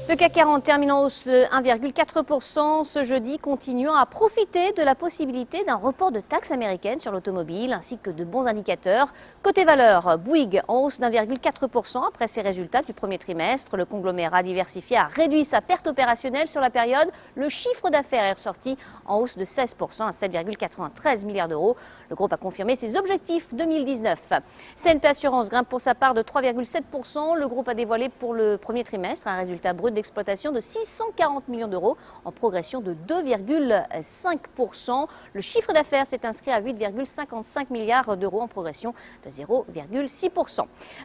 Le CAC 40 termine en hausse de 1,4% ce jeudi, continuant à profiter de la possibilité d'un report de taxes américaines sur l'automobile ainsi que de bons indicateurs. Côté valeur, Bouygues en hausse d'1,4% après ses résultats du premier trimestre. Le conglomérat diversifié a réduit sa perte opérationnelle sur la période. Le chiffre d'affaires est ressorti en hausse de 16% à 7,93 milliards d'euros. Le groupe a confirmé ses objectifs 2019. CNP Assurance grimpe pour sa part de 3,7%. Le groupe a dévoilé pour le premier trimestre un résultat brut d'exploitation de 640 millions d'euros en progression de 2,5%. Le chiffre d'affaires s'est inscrit à 8,55 milliards d'euros en progression de 0,6%.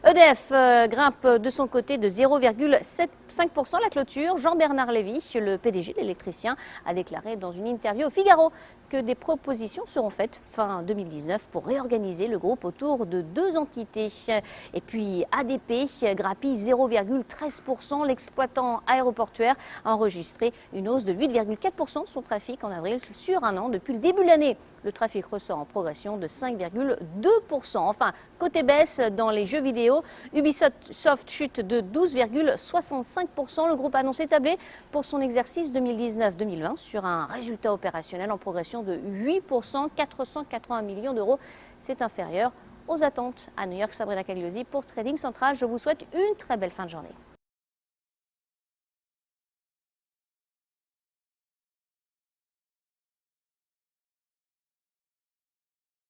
EDF grimpe de son côté de 0,75% la clôture. Jean-Bernard Lévy, le PDG de l'électricien, a déclaré dans une interview au Figaro que des propositions seront faites fin 2019 pour réorganiser le groupe autour de 2 entités. Et puis ADP grappille 0,13%. L'exploitant aéroportuaire a enregistré une hausse de 8,4% de son trafic en avril sur un an. Depuis le début de l'année, le trafic ressort en progression de 5,2%. Enfin, côté baisse dans les jeux vidéo, Ubisoft chute de 12,65%. Le groupe a annoncé tabler pour son exercice 2019-2020 sur un résultat opérationnel en progression de 8%, 480 millions d'euros. C'est inférieur aux attentes. À New York, Sabrina Cagliosi pour Trading Central. Je vous souhaite une très belle fin de journée.